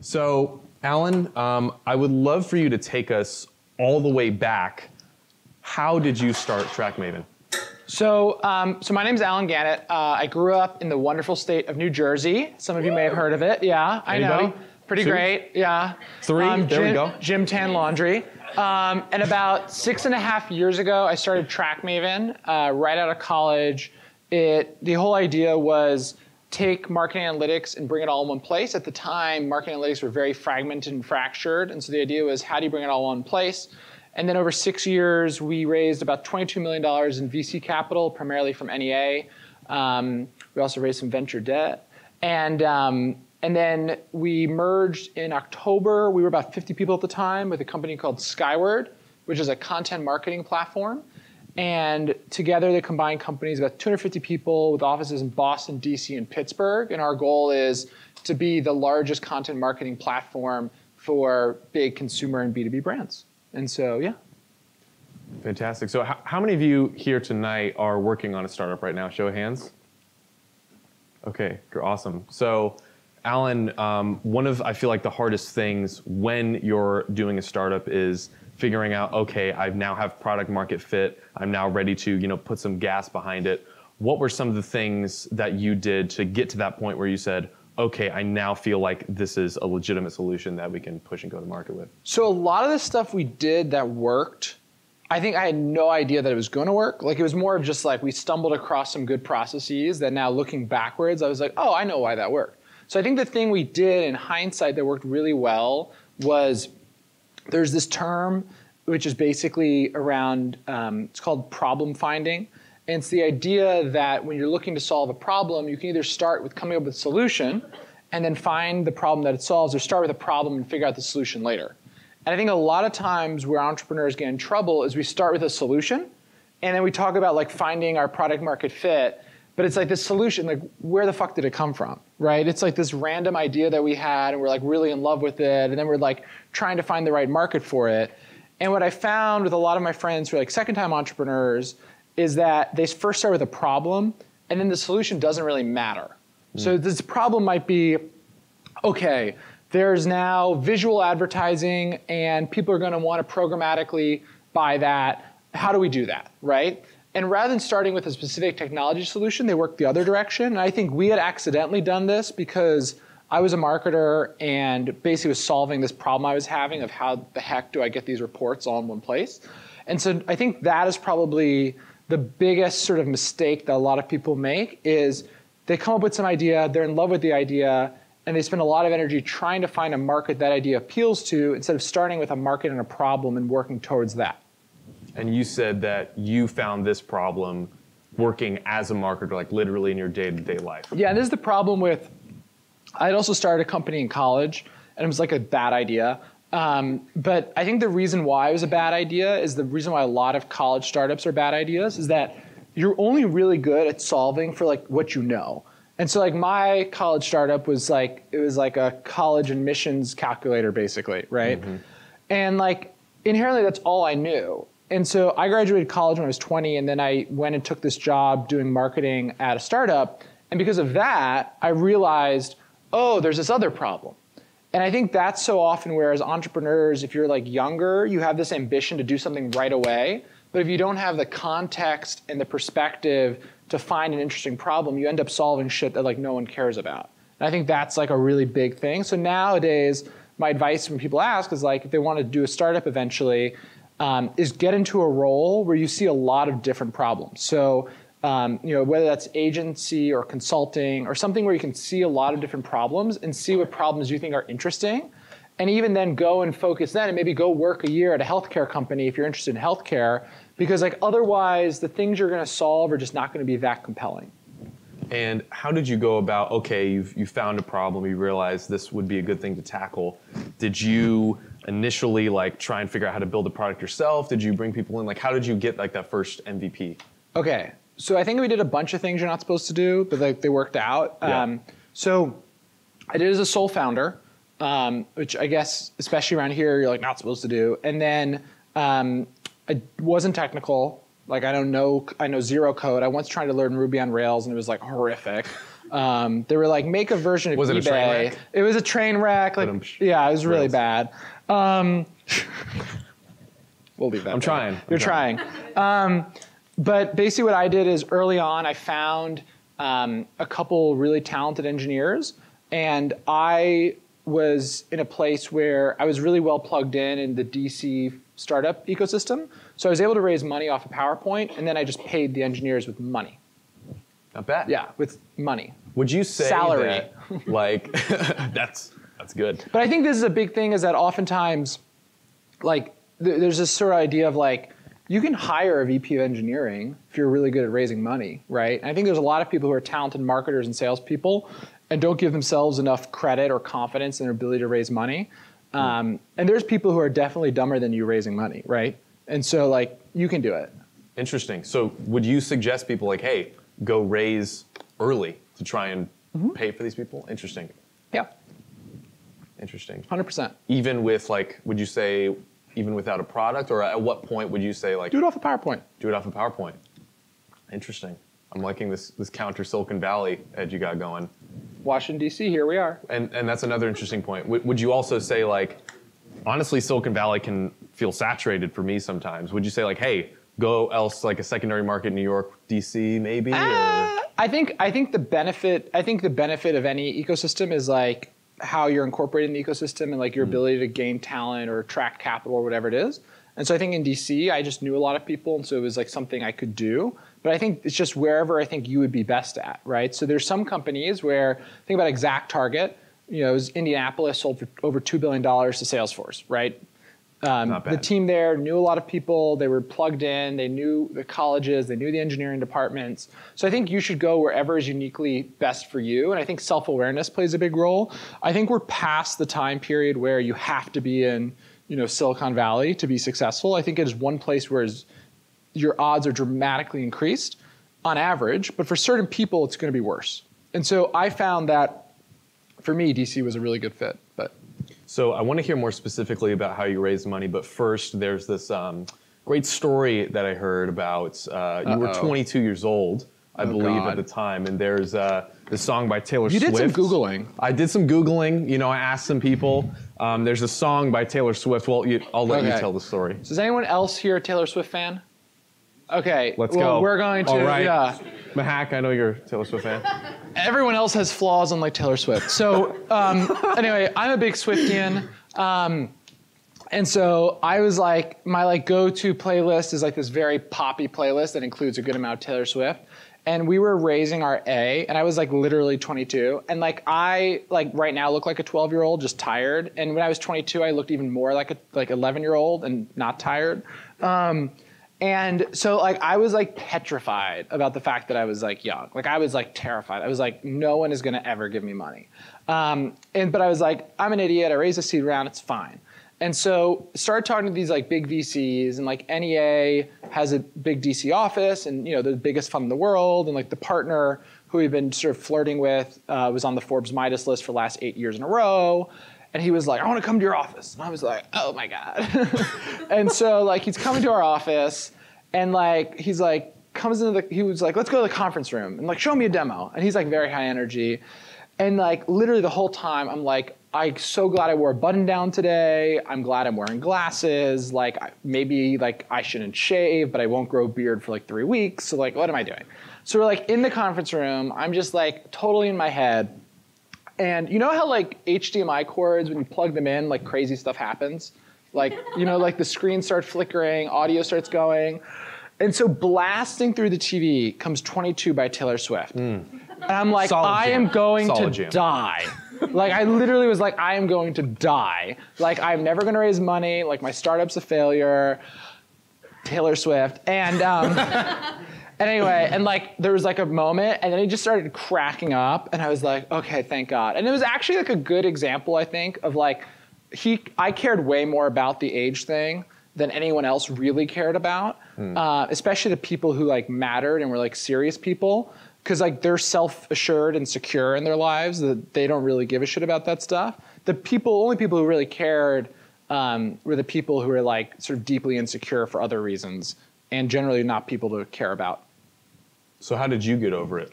So, Alan, I would love for you to take us all the way back. How did you start Trackmaven? So my name is Alan Gannett. I grew up in the wonderful state of New Jersey. Some of you may have heard of it. Yeah, Anybody? I know. Pretty 2? great. Yeah. 3. There we go. Gym, tan, laundry. And about 6.5 years ago, I started Trackmaven right out of college. The whole idea was take marketing analytics and bring it all in one place. At the time, marketing analytics were very fragmented and fractured. And so the idea was, how do you bring it all in one place? And then over 6 years, we raised about $22 million in VC capital, primarily from NEA. We also raised some venture debt. And then we merged in October. We were about 50 people at the time with a company called Skyward, which is a content marketing platform. And together, the combined company is about 250 people with offices in Boston, DC, and Pittsburgh. And our goal is to be the largest content marketing platform for big consumer and B2B brands. And so, yeah. Fantastic. So how many of you here tonight are working on a startup right now? Show of hands. Okay, you're awesome. So, Alan, one of, I feel like, the hardest things when you're doing a startup is figuring out, okay, I now have product market fit. I'm now ready to, put some gas behind it. What were some of the things that you did to get to that point where you said, okay, I now feel like this is a legitimate solution that we can push and go to market with? So a lot of the stuff we did that worked, I think I had no idea that it was going to work. Like, it was more of just like we stumbled across some good processes that now looking backwards, I was like, oh, I know why that worked. So I think the thing we did in hindsight that worked really well was there's this term which is basically around, it's called problem finding. And it's the idea that when you're looking to solve a problem, you can either start with coming up with a solution and then find the problem that it solves, or start with a problem and figure out the solution later. And I think a lot of times where entrepreneurs get in trouble is we start with a solution, and then we talk about like finding our product market fit, but it's like this solution, like where the fuck did it come from, right? It's like this random idea that we had and we're like really in love with it, and then we're like trying to find the right market for it. And what I found with a lot of my friends who are like second-time entrepreneurs is that they first start with a problem, and then the solution doesn't really matter. So this problem might be, okay, there's now visual advertising, and people are going to want to programmatically buy that. How do we do that, right? And rather than starting with a specific technology solution, they work the other direction. And I think we had accidentally done this because I was a marketer and basically was solving this problem I was having of how the heck do I get these reports all in one place. And so I think that is probably the biggest sort of mistake that a lot of people make is they come up with some idea, they're in love with the idea, and they spend a lot of energy trying to find a market that idea appeals to instead of starting with a market and a problem and working towards that. And you said that you found this problem working as a marketer, like literally in your day-to-day life. Yeah, and this is the problem with, I had also started a company in college, and it was like a bad idea. But I think the reason why it was a bad idea is the reason why a lot of college startups are bad ideas is that you're only really good at solving for like what you know. And so like my college startup was like, it was like a college admissions calculator basically, right? Mm-hmm. And like inherently that's all I knew. And so I graduated college when I was 20, and then I went and took this job doing marketing at a startup. And because of that, I realized, oh, there's this other problem. And I think that's so often where as entrepreneurs, if you're like younger, you have this ambition to do something right away. But if you don't have the context and the perspective to find an interesting problem, you end up solving shit that like no one cares about. And I think that's like a really big thing. So nowadays, my advice when people ask is like, if they want to do a startup eventually, is get into a role where you see a lot of different problems. So whether that's agency or consulting or something where you can see a lot of different problems and see what problems you think are interesting, and even then go and focus then and maybe go work a year at a healthcare company if you're interested in healthcare, because like otherwise the things you're going to solve are just not going to be that compelling. And how did you go about, okay, you found a problem, you realized this would be a good thing to tackle. Did you initially like try and figure out how to build a product yourself? Did you bring people in? Like how did you get like that first MVP? Okay, so I think we did a bunch of things you're not supposed to do, but like they worked out. Yeah. So I did as a sole founder, which I guess, especially around here, you're like not supposed to do. And then I wasn't technical. Like I know zero code. I once tried to learn Ruby on Rails and it was like horrific. They were like, make a version of eBay. Was it a train wreck? It was a train wreck. Like, yeah, it was really bad. We'll leave that. I'm trying. You're trying. But basically what I did is early on, I found a couple really talented engineers, and I was in a place where I was really well plugged in the DC startup ecosystem. So I was able to raise money off of PowerPoint, and then I just paid the engineers with money. Not bad. Yeah, with money. Would you say salary? That, like, that's good. But I think this is a big thing, is that oftentimes, like, there's this sort of idea of like, you can hire a VP of engineering if you're really good at raising money, right? And I think there's a lot of people who are talented marketers and salespeople and don't give themselves enough credit or confidence in their ability to raise money. And there's people who are definitely dumber than you raising money, right? And so like, you can do it. Interesting. So would you suggest people like, hey, go raise early to try and pay for these people? Interesting. Yeah. Interesting. 100%. Even with like, would you say, even without a product, or at what point would you say like— do it off of PowerPoint. Do it off of PowerPoint. Interesting. I'm liking this counter Silicon Valley edge you got going. Washington, DC, here we are. And that's another interesting point. Would you also say like, honestly, Silicon Valley can feel saturated for me sometimes. Would you say like, hey, go else like a secondary market in New York, DC maybe? Or? I think the benefit of any ecosystem is like how you're incorporated in the ecosystem and like your ability to gain talent or attract capital or whatever it is. And so I think in DC, I just knew a lot of people, and so it was like something I could do. But I think it's just wherever I think you would be best at, right? So there's some companies where, think about ExactTarget, it was Indianapolis, sold for over $2 billion to Salesforce, right? Not bad. The team there knew a lot of people. They were plugged in. They knew the colleges. They knew the engineering departments. So I think you should go wherever is uniquely best for you. And I think self-awareness plays a big role. I think we're past the time period where you have to be in Silicon Valley to be successful. I think it is one place where your odds are dramatically increased on average. But for certain people, it's going to be worse. And so I found that, for me, DC was a really good fit. So I want to hear more specifically about how you raised money, but first there's this great story that I heard about. You were 22 years old, I believe, at the time, and there's this song by Taylor Swift. You did some Googling. I did some Googling. I asked some people. There's a song by Taylor Swift. Well, I'll let you tell the story. So is anyone else here a Taylor Swift fan? Okay. Let's go. We're going to, all right. yeah. Mahak, I know you're a Taylor Swift fan. Everyone else has flaws unlike Taylor Swift. So anyway, I'm a big Swiftian. And so I was like, my go-to playlist is like this very poppy playlist that includes a good amount of Taylor Swift. And we were raising our A, and I was like literally 22. And I right now look like a 12-year-old, just tired. And when I was 22, I looked even more like a 11-year-old and not tired. And so I was petrified about the fact that I was young. I was terrified. I was like, no one is going to ever give me money. But I was like, I'm an idiot. I raised a seed round. It's fine. And so started talking to these big VCs, and NEA has a big DC office, and they're the biggest fund in the world. And the partner who we've been sort of flirting with was on the Forbes Midas list for the last 8 years in a row. And he was like, I want to come to your office. And I was like, oh my God. And so he's coming to our office, and he's comes into he was like, let's go to the conference room and show me a demo. And he's very high energy. And literally the whole time I'm so glad I wore a button down today. I'm glad I'm wearing glasses. Maybe I shouldn't shave, but I won't grow a beard for 3 weeks. So what am I doing? So we're in the conference room. I'm just totally in my head. And you know how HDMI cords, when you plug them in, crazy stuff happens? The screen starts flickering, audio starts going. And so blasting through the TV comes 22 by Taylor Swift. And I'm like, I am going to die. I literally was like, I am going to die. I'm never going to raise money. My startup's a failure. Taylor Swift. And and anyway, and there was a moment, and then he just started cracking up, and I was like, okay, thank God. And it was actually a good example, I think, of I cared way more about the age thing than anyone else really cared about, especially the people who mattered and were serious people, because they're self-assured and secure in their lives, that they don't really give a shit about that stuff. The only people who really cared were the people who were sort of deeply insecure for other reasons, and generally not people to care about. So how did you get over it?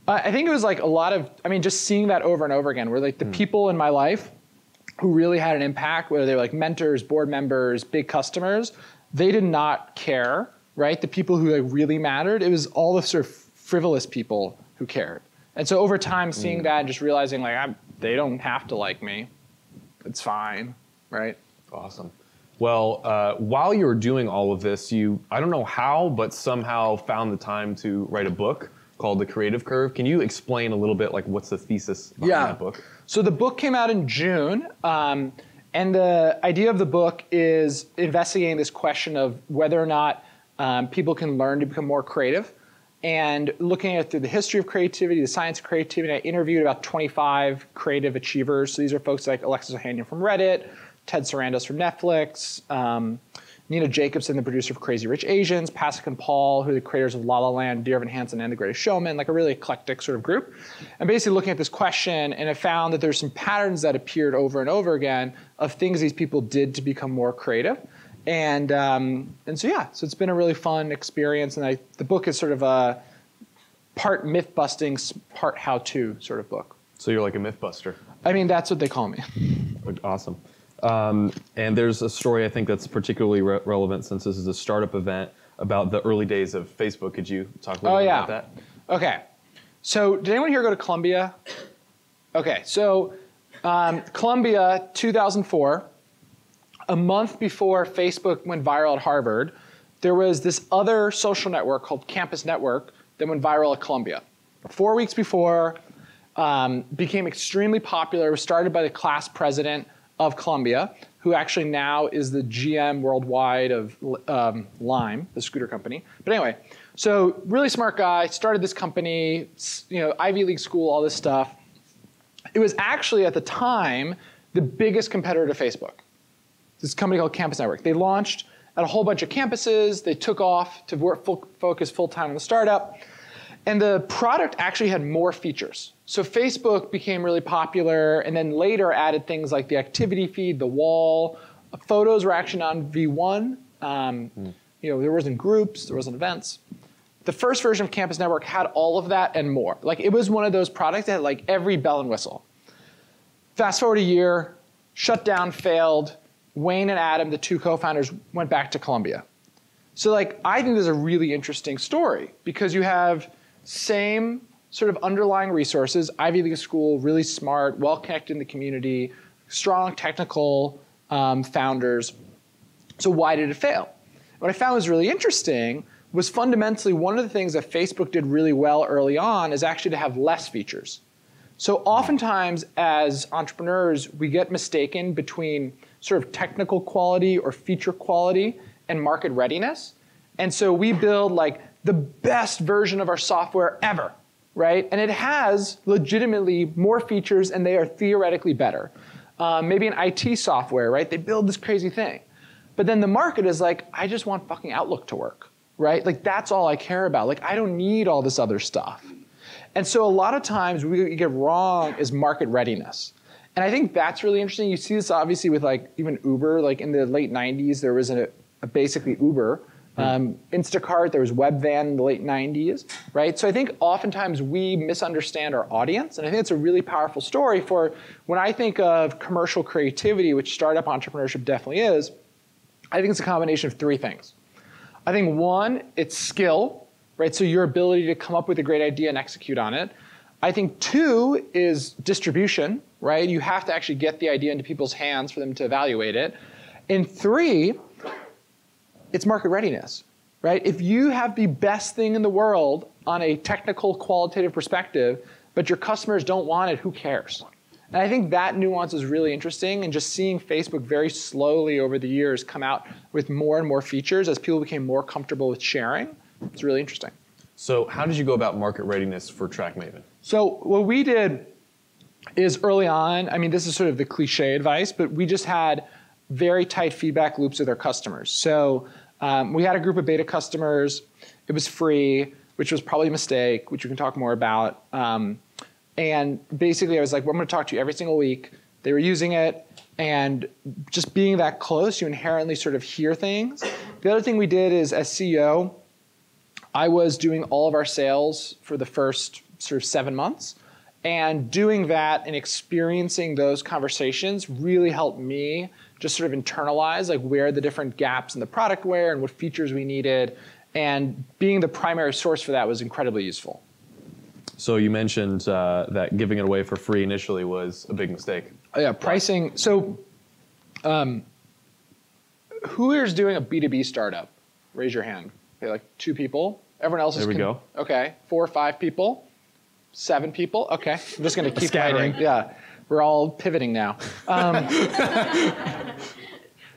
I think it was like a lot of, I mean, just seeing that over and over again, where like the people in my life who really had an impact, whether they were like mentors, board members, big customers, they did not care, right? The people who like really mattered, it was all the sort of frivolous people who cared. And so over time, seeing that and just realizing like, they don't have to like me. It's fine, right? Awesome. Well, while you were doing all of this, you, I don't know how, but somehow found the time to write a book called The Creative Curve. Can you explain a little bit, like, what's the thesis behind that book? So the book came out in June, and the idea of the book is investigating this question of whether or not people can learn to become more creative, and looking at through the history of creativity, the science of creativity. I interviewed about 25 creative achievers. So these are folks like Alexis Ohanian from Reddit, Ted Sarandos from Netflix, Nina Jacobson, the producer of Crazy Rich Asians, Pasek and Paul, who are the creators of La La Land, Dear Evan Hansen, and The Greatest Showman, like a really eclectic sort of group. And basically looking at this question, and I found that there's some patterns that appeared over and over again of things these people did to become more creative. And so yeah, so it's been a really fun experience. And the book is sort of a part myth busting, part how to sort of book. So you're like a myth buster. I mean, that's what they call me. Awesome. And there's a story I think that's particularly relevant since this is a startup event about the early days of Facebook. Could you talk a little bit about that? Okay. So did anyone here go to Columbia? Okay. So Columbia, 2004, a month before Facebook went viral at Harvard, there was this other social network called Campus Network that went viral at Columbia. 4 weeks before, became extremely popular. It was started by the class president of Columbia, who actually now is the GM worldwide of Lime, the scooter company. But anyway, so really smart guy, started this company, you know, Ivy League school, all this stuff. It was actually at the time the biggest competitor to Facebook. This company called Campus Network. They launched at a whole bunch of campuses. They took off to focus full-time on the startup. And the product actually had more features. So Facebook became really popular, and then later added things like the activity feed, the wall. Photos were actually on V1. You know, there wasn't groups, there wasn't events. The first version of Campus Network had all of that and more. Like, it was one of those products that had like every bell and whistle. Fast forward a year, shut down, failed. Wayne and Adam, the two co-founders, went back to Columbia. So like, I think this is a really interesting story because you have same sort of underlying resources, Ivy League school, really smart, well-connected in the community, strong technical founders. So why did it fail? What I found was really interesting was fundamentally one of the things that Facebook did really well early on is actually to have less features. So oftentimes as entrepreneurs, we get mistaken between sort of technical quality or feature quality and market readiness. And so we build like the best version of our software ever, right? And it has legitimately more features and they are theoretically better. Maybe an IT software, right? They build this crazy thing. But then the market is like, I just want fucking Outlook to work, right? Like that's all I care about. Like I don't need all this other stuff. And so a lot of times we get wrong is market readiness. And I think that's really interesting. You see this obviously with like even Uber, like in the late 90s, there was a basically Uber. Instacart, there was Webvan in the late 90s, right? So I think oftentimes we misunderstand our audience, and I think it's a really powerful story for when I think of commercial creativity, which startup entrepreneurship definitely is, I think it's a combination of three things. I think one, it's skill, right? So your ability to come up with a great idea and execute on it. I think two is distribution, right? You have to actually get the idea into people's hands for them to evaluate it. And three, it's market readiness, right? If you have the best thing in the world on a technical, qualitative perspective, but your customers don't want it, who cares? And I think that nuance is really interesting, and just seeing Facebook very slowly over the years come out with more and more features as people became more comfortable with sharing, it's really interesting. So how did you go about market readiness for Trackmaven? So what we did is early on, I mean, this is sort of the cliche advice, but we just had very tight feedback loops with our customers. So we had a group of beta customers. It was free, which was probably a mistake, which we can talk more about. And basically, I was like, well, I'm going to talk to you every single week. They were using it. And just being that close, you inherently sort of hear things. The other thing we did is, as CEO, I was doing all of our sales for the first sort of 7 months. And doing that and experiencing those conversations really helped me just sort of internalize like where the different gaps in the product were and what features we needed. And being the primary source for that was incredibly useful. So you mentioned that giving it away for free initially was a big mistake. Yeah, pricing. So who here's doing a B2B startup? Raise your hand. Okay, like 2 people. Everyone else is. There we go. Okay, 4 or 5 people. 7 people. Okay, I'm just going to keep Scattering. writing. Yeah, we're all pivoting now.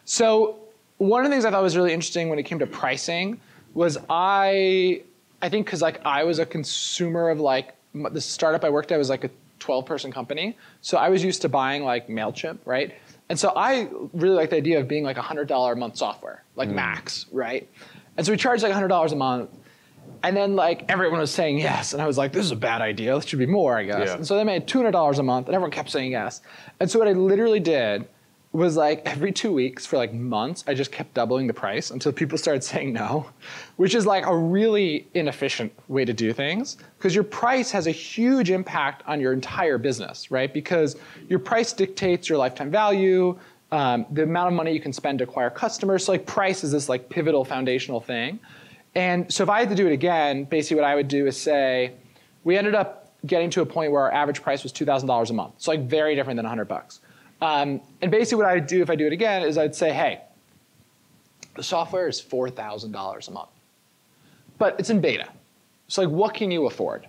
So one of the things I thought was really interesting when it came to pricing was I think because like I was a consumer of like the startup I worked at was like a 12-person company, so I was used to buying like MailChimp, right? And so I really like the idea of being like $100 a month software, like max, right? And so we charged like $100 a month. And then like everyone was saying yes. And I was like, this is a bad idea. This should be more, I guess. Yeah. And so they made $200 a month and everyone kept saying yes. And so what I literally did was like every 2 weeks for like months, I just kept doubling the price until people started saying no, which is like a really inefficient way to do things because your price has a huge impact on your entire business, right? Because your price dictates your lifetime value, the amount of money you can spend to acquire customers. So like price is this like pivotal foundational thing. And so if I had to do it again, basically what I would do is say, we ended up getting to a point where our average price was $2,000 a month. So like very different than $100. And basically what I would do if I do it again is I'd say, hey, the software is $4,000 a month, but it's in beta. So like, what can you afford?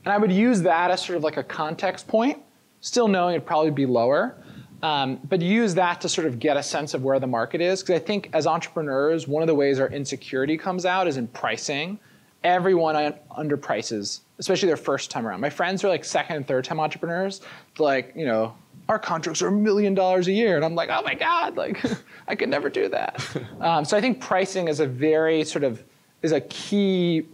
And I would use that as sort of like a context point, still knowing it'd probably be lower, but use that to sort of get a sense of where the market is. Because I think as entrepreneurs, one of the ways our insecurity comes out is in pricing. Everyone underprices, especially their first time around. My friends are like second and third time entrepreneurs. Like, you know, our contracts are $1 million a year. And I'm like, oh my God, like I could never do that. So I think pricing is a very sort of, is a key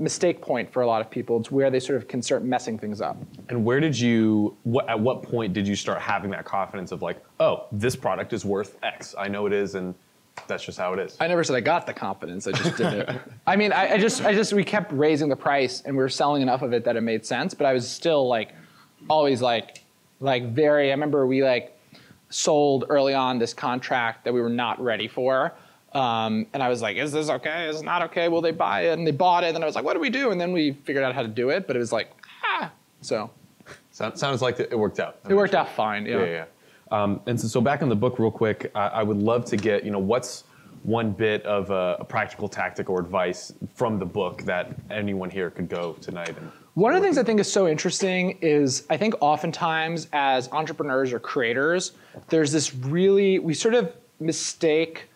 mistake point for a lot of people. It's where they sort of can start messing things up. And where did you, at what point did you start having that confidence of like, oh, this product is worth X. I know it is, and that's just how it is. I never said I got the confidence. I just did it. I mean, we kept raising the price, and we were selling enough of it that it made sense. But I was still like, always like very. I remember we like sold early on this contract that we were not ready for. And I was like, is this okay? Is it not okay? Will they buy it? And they bought it. And I was like, what do we do? And then we figured out how to do it. But it was like, so. Sounds like it worked out. It worked out fine. Yeah. And so back on the book real quick, I would love to get, what's one bit of a practical tactic or advice from the book that anyone here could go tonight? One of the things I think is so interesting is I think oftentimes as entrepreneurs or creators, there's this we sort of mistake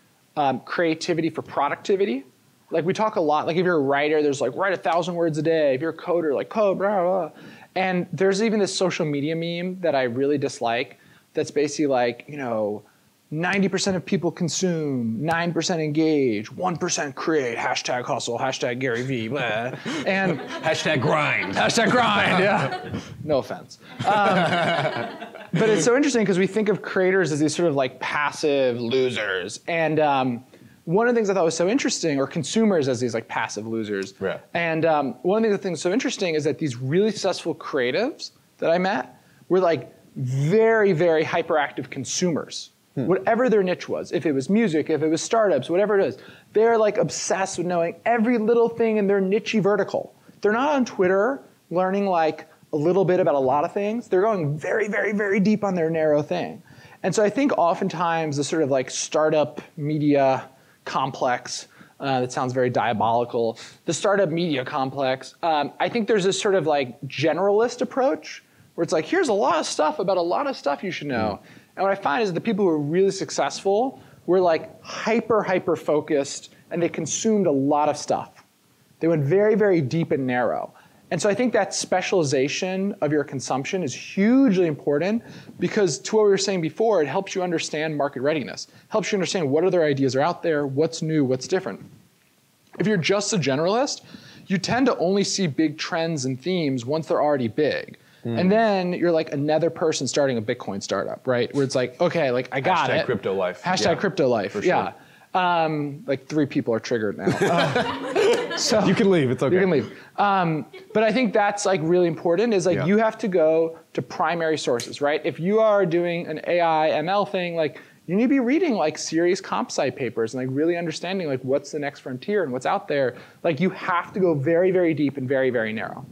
creativity for productivity. Like we talk a lot, like if you're a writer, there's like write 1,000 words a day. If you're a coder, like code, blah, blah. And there's even this social media meme that I really dislike that's basically like, 90% of people consume, 9% engage, 1% create, hashtag hustle, hashtag Gary V, blah. And hashtag grind. Hashtag grind, yeah. No offense. But it's so interesting because we think of creators as these sort of like passive losers. And one of the things I thought was so interesting, or consumers as these like passive losers. Yeah. And one of the things so interesting is that these really successful creatives that I met were like very, very hyperactive consumers. Whatever their niche was, if it was music, if it was startups, whatever it is, they're like obsessed with knowing every little thing in their niche vertical. They're not on Twitter learning like a little bit about a lot of things. They're going very, very, very deep on their narrow thing. And so I think oftentimes the sort of like startup media complex, that sounds very diabolical, the startup media complex, I think there's this sort of like generalist approach where it's like, here's a lot of stuff about a lot of stuff you should know. And what I find is that the people who are really successful were like hyper focused, and they consumed a lot of stuff. They went very, very deep and narrow. And so I think that specialization of your consumption is hugely important because to what we were saying before, it helps you understand market readiness, helps you understand what other ideas are out there, what's new, what's different. If you're just a generalist, you tend to only see big trends and themes once they're already big. And then you're like another person starting a Bitcoin startup, right? Where it's like, okay, like I got it. Hashtag crypto life. Hashtag crypto life, for sure. Like 3 people are triggered now. So you can leave. It's okay. You can leave. But I think that's like really important is like you have to go to primary sources, right? If you are doing an AI ML thing, like you need to be reading like serious comp sci papers and like really understanding like what's the next frontier and what's out there. Like you have to go very, very deep and very, very narrow.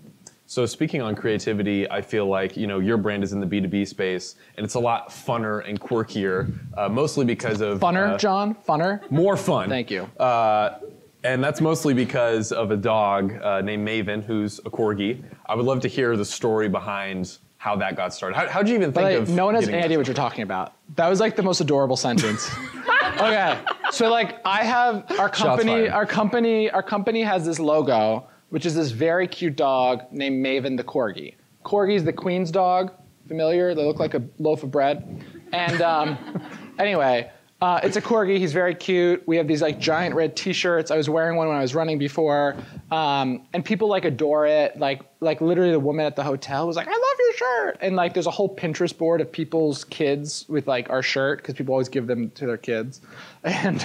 So speaking on creativity, I feel like your brand is in the B2B space, and it's a lot funner and quirkier, mostly because of funner, John, funner, more fun. Thank you. And that's mostly because of a dog named Maven, who's a Corgi. I would love to hear the story behind how that got started. How'd you even think of? No one has any idea what you're talking about. That was like the most adorable sentence. Okay, so like I have our company. Our company has this logo, which is this very cute dog named Maven the Corgi. Corgi's the queen's dog. Familiar? They look like a loaf of bread. And anyway, it's a Corgi. He's very cute. We have these like giant red T-shirts. I was wearing one when I was running before, and people like adore it. Like literally, the woman at the hotel was like, "I love your shirt," and like there's a whole Pinterest board of people's kids with like our shirt because people always give them to their kids. And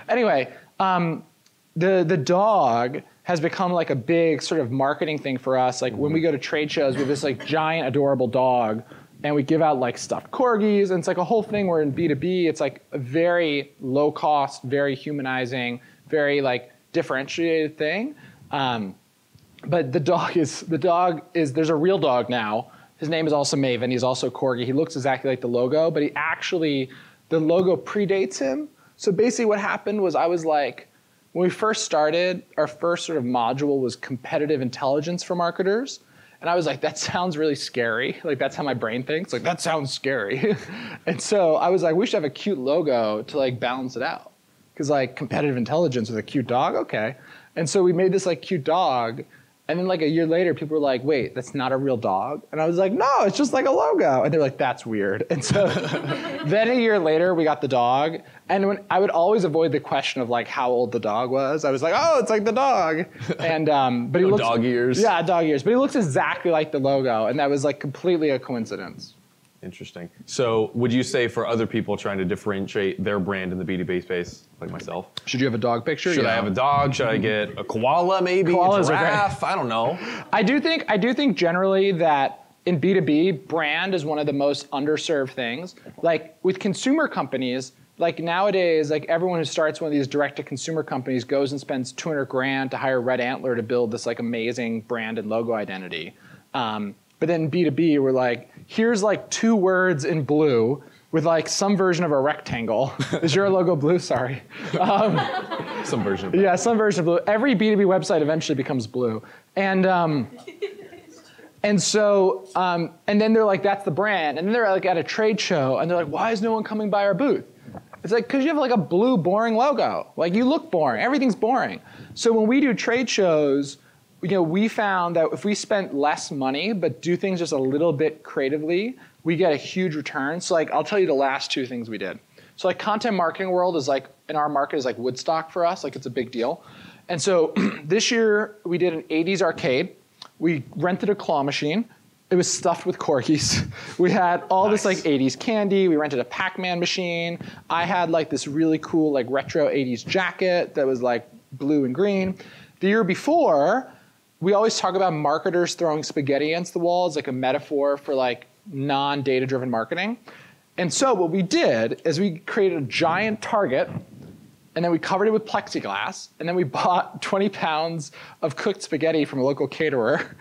anyway, the dog has become like a big sort of marketing thing for us. Like when we go to trade shows, we have this like giant adorable dog, and we give out like stuffed corgis, and it's like a whole thing. We're in B2B. It's like a very low cost, very humanizing, very like differentiated thing. But the dog is there's a real dog now. His name is also Maven. He's also Corgi. He looks exactly like the logo, but the logo predates him. So basically what happened was I was like, when we first started, our first sort of module was competitive intelligence for marketers. And I was like, that sounds really scary. Like that's how my brain thinks. Like that sounds scary. And so I was like, we should have a cute logo to like balance it out. Because like competitive intelligence with a cute dog, okay. And so we made this like cute dog. And then like a year later, people were like, wait, that's not a real dog? And I was like, no, it's just like a logo. And they're like, that's weird. And so then a year later, we got the dog. And when I would always avoid the question of like how old the dog was. I was like, oh, it's like the dog. And but he looks dog ears. Yeah, dog ears. But he looks exactly like the logo. And that was like completely a coincidence. Interesting. So would you say for other people trying to differentiate their brand in the B2B space, like myself? Should you have a dog picture? Should I have a dog? Should I get a koala maybe? Koalas a giraffe? I don't know. I do think generally that in B2B, brand is one of the most underserved things. Like with consumer companies, like nowadays, like everyone who starts one of these direct-to-consumer companies goes and spends 200 grand to hire Red Antler to build this like amazing brand and logo identity. But then B2B, we're like, here's like 2 words in blue with like some version of a rectangle. Is your logo blue? Sorry. Some version of blue. Yeah, some version of blue. Every B2B website eventually becomes blue. And so, and then they're like, that's the brand. And then they're like at a trade show and they're like, why is no one coming by our booth? It's like, because you have like a blue, boring logo. Like you look boring, everything's boring. So when we do trade shows, we found that if we spent less money but do things just a little bit creatively, we get a huge return. So like, I'll tell you the last 2 things we did. So like content marketing world is like, in our market is like Woodstock for us, like it's a big deal. And so this year we did an 80s arcade. We rented a claw machine. It was stuffed with corgis. We had all this like 80s candy. We rented a Pac-Man machine. I had like this really cool like retro 80s jacket that was like blue and green. The year before, we always talk about marketers throwing spaghetti against the wall as like a metaphor for like non-data driven marketing. And so what we did is we created a giant target and then we covered it with plexiglass and then we bought 20 pounds of cooked spaghetti from a local caterer.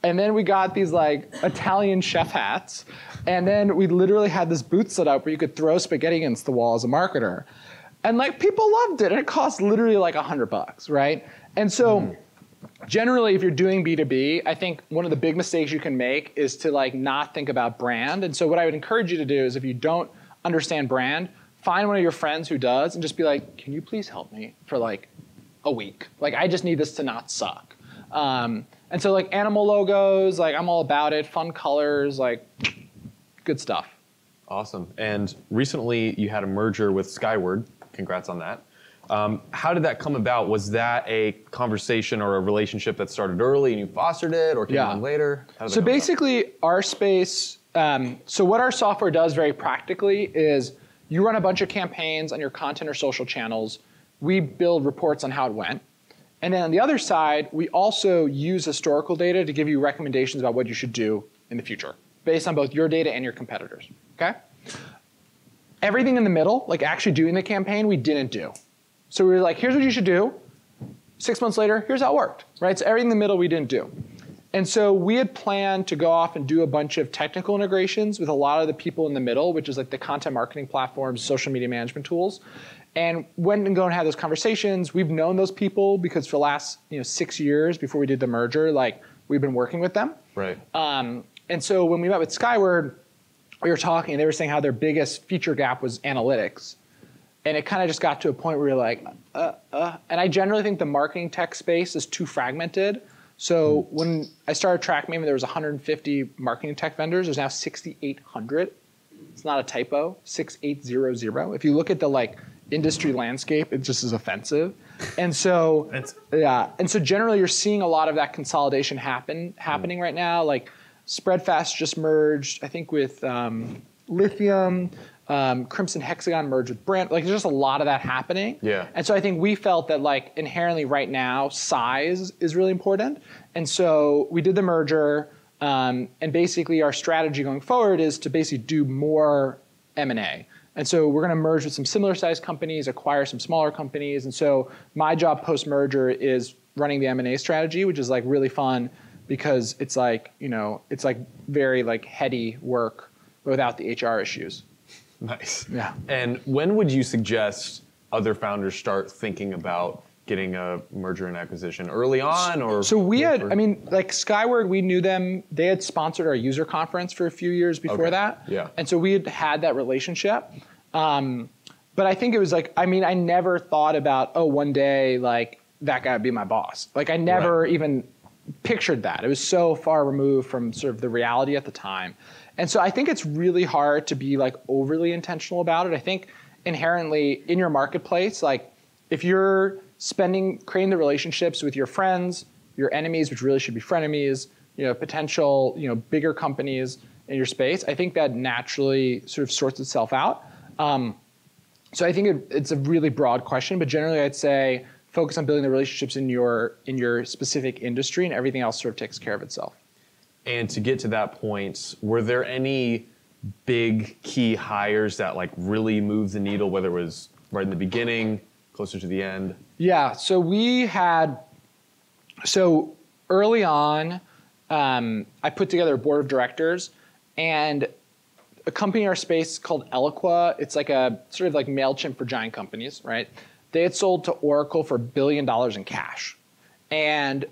And then we got these like Italian chef hats. And then we literally had this booth set up where you could throw spaghetti against the wall as a marketer. And like people loved it and it cost literally like $100, right? And so generally, if you're doing B2B, I think one of the big mistakes you can make is to like not think about brand. And so what I would encourage you to do is if you don't understand brand, find one of your friends who does and just be like, can you please help me for like a week? Like I just need this to not suck. And so like animal logos, like I'm all about it, fun colors, like good stuff. Awesome. And recently you had a merger with Skyward. Congrats on that. How did that come about? Was that a conversation or a relationship that started early and you fostered it or came on later? So basically our space, so what our software does very practically is you run a bunch of campaigns on your content or social channels. We build reports on how it went. And then on the other side, we also use historical data to give you recommendations about what you should do in the future, based on both your data and your competitors, okay? Everything in the middle, like actually doing the campaign, we didn't do. So we were like, here's what you should do. 6 months later, here's how it worked, right? So everything in the middle we didn't do. And so we had planned to go off and do a bunch of technical integrations with a lot of the people in the middle, which is like the content marketing platforms, social media management tools. And went and go and have those conversations. We've known those people because for the last 6 years before we did the merger, like we've been working with them. Right. And so when we met with Skyward, we were talking and they were saying how their biggest feature gap was analytics. And it kind of just got to a point where you're like, And I generally think the marketing tech space is too fragmented. So when I started Trackmaven, there was 150 marketing tech vendors. There's now 6,800. It's not a typo, 6,800. If you look at the industry landscape, it just is offensive. And so, And so generally you're seeing a lot of that consolidation happening right now. Like Spreadfast just merged, I think with Lithium, Crimson Hexagon merged with Brand. Like there's just a lot of that happening. Yeah. And so I think we felt that inherently right now, size is really important. And so we did the merger, and basically our strategy going forward is to basically do more M&A. And so we're going to merge with some similar sized companies, acquire some smaller companies. And so my job post-merger is running the M&A strategy, which is really fun because it's very heady work without the HR issues. Nice. Yeah. And when would you suggest other founders start thinking about getting a merger and acquisition? Early on, or? So we had, Skyward, we knew them. They had sponsored our user conference for a few years before that. Yeah. And so we had that relationship. But I think it was I never thought about, one day, that guy would be my boss. I never even pictured that. It was so far removed from sort of the reality at the time. And so I think it's really hard to be overly intentional about it. I think inherently in your marketplace, if you're creating the relationships with your friends, your enemies, which really should be frenemies, potential, bigger companies in your space, I think that naturally sort of sorts itself out. So I think it's a really broad question, but generally I'd say focus on building the relationships in your specific industry, and everything else sort of takes care of itself. And to get to that point, were there any big key hires that really moved the needle, whether it was right in the beginning, closer to the end? Yeah, so early on, I put together a board of directors, and a company in our space called Eloqua, it's a sort of MailChimp for giant companies, right? They had sold to Oracle for $1 billion in cash. And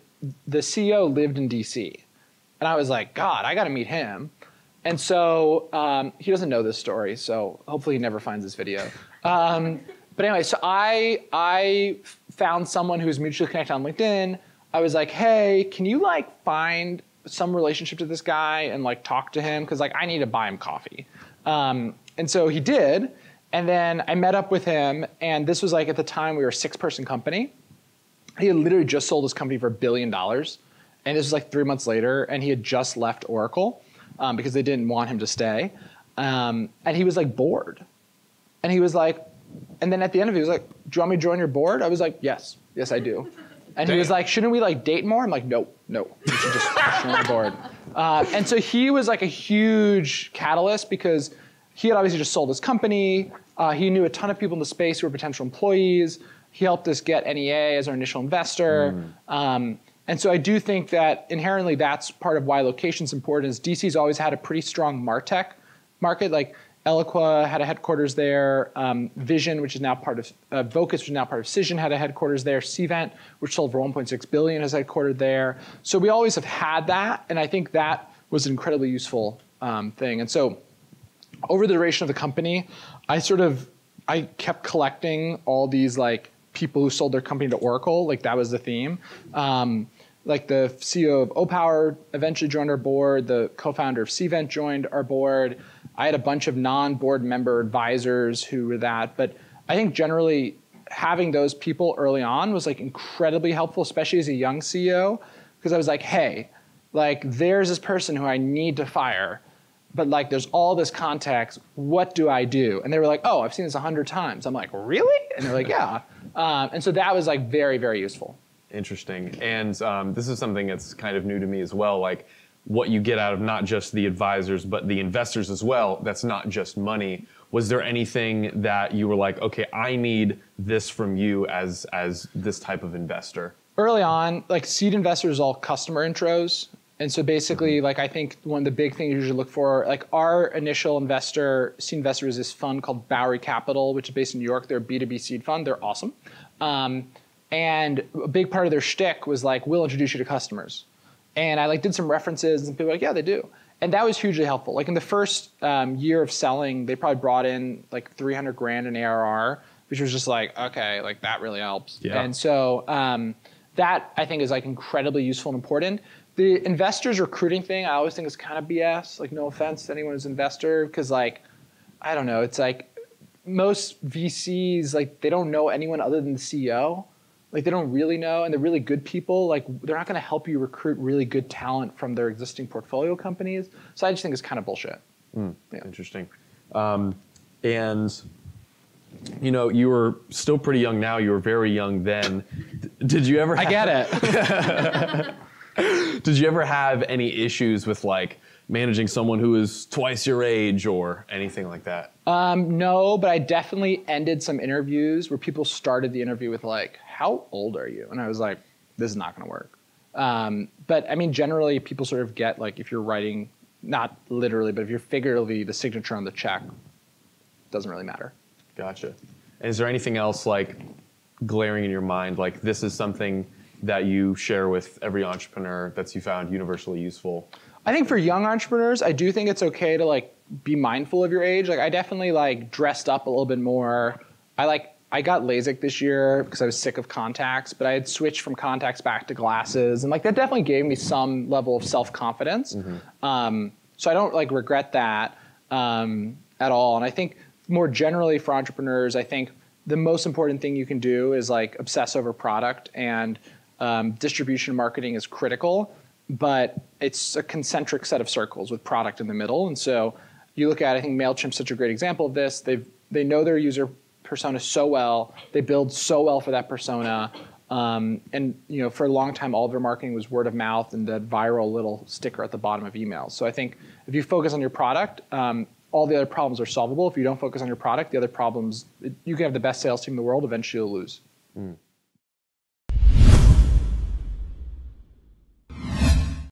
the CEO lived in DC. And I was like, God, I got to meet him. And so he doesn't know this story, so hopefully he never finds this video. But anyway, so I found someone who was mutually connected on LinkedIn. I was like, hey, can you find some relationship to this guy and talk to him? Because I need to buy him coffee. And so he did. And then I met up with him. And this was at the time we were a 6-person company. He had literally just sold his company for $1 billion. And this was 3 months later. And he had just left Oracle because they didn't want him to stay. And he was bored. And he was and then at the end of it, he was like, do you want me to join your board? I was like, yes, I do. And he was like, shouldn't we like date more? I'm like, no, you should just join my board. And so he was like a huge catalyst because he had obviously just sold his company. He knew a ton of people in the space who were potential employees. He helped us get NEA as our initial investor. And so I do think that inherently that's part of why location's important is DC's always had a pretty strong MarTech market. Like Eloqua had a headquarters there. Vision, which is now part of Vocus, which is now part of Cision, had a headquarters there. Cvent, which sold for $1.6 billion, is headquartered there. So we always have had that, and I think that was an incredibly useful thing. And so over the duration of the company, I kept collecting all these like people who sold their company to Oracle. Like that was the theme. Like the CEO of Opower eventually joined our board. The co-founder of Cvent joined our board. I had a bunch of non-board member advisors who were that. But I think generally having those people early on was like incredibly helpful, especially as a young CEO, because I was like, hey, like there's this person who I need to fire, but like there's all this context. What do I do? And they were like, oh, I've seen this 100 times. I'm like, really? And they're like, yeah. And so that was like very, very useful. Interesting. And this is something that's kind of new to me as well, like what you get out of not just the advisors, but the investors as well. That's not just money. Was there anything that you were like, okay, I need this from you as this type of investor? Early on, like seed investors, all customer intros. And so basically, like I think one of the big things you should look for, like our initial seed investor is this fund called Bowery Capital, which is based in New York. They're a B2B seed fund. They're awesome. And a big part of their shtick was like, we'll introduce you to customers. And I like did some references and people were like, yeah, they do. And that was hugely helpful. Like in the first year of selling, they probably brought in like 300 grand in ARR, which was just like, okay, like that really helps. Yeah. And so that I think is like incredibly useful and important. The investors recruiting thing, I always think is kind of BS. Like no offense to anyone who's an investor, because like, I don't know, it's like most VCs, like they don't know anyone other than the CEO. Like they don't really know, and they're really good people. Like they're not going to help you recruit really good talent from their existing portfolio companies. So I just think it's kind of bullshit. Yeah. Interesting. And you know, you were still pretty young now. You were very young then. Did you ever? I get it. Did you ever have any issues with like managing someone who is twice your age or anything like that? No, but I definitely ended some interviews where people started the interview with like, how old are you? And I was like, this is not going to work. But I mean, generally people sort of get like, if you're writing, not literally, but if you're figuratively the signature on the check, doesn't really matter. Gotcha. And is there anything else like glaring in your mind? Like this is something that you share with every entrepreneur that's you found universally useful? I think for young entrepreneurs, I do think it's okay to like be mindful of your age. Like I definitely like dressed up a little bit more. I got LASIK this year because I was sick of contacts, but I had switched from contacts back to glasses, and like that definitely gave me some level of self-confidence. So I don't like regret that at all. And I think more generally for entrepreneurs, I think the most important thing you can do is like obsess over product, and distribution marketing is critical, but it's a concentric set of circles with product in the middle. And so you look at, I think MailChimp's such a great example of this. They know their user persona so well. They build so well for that persona. And you know, for a long time, all of their marketing was word of mouth and that viral little sticker at the bottom of emails. So I think if you focus on your product, all the other problems are solvable. If you don't focus on your product, the other problems, you can have the best sales team in the world, eventually you'll lose.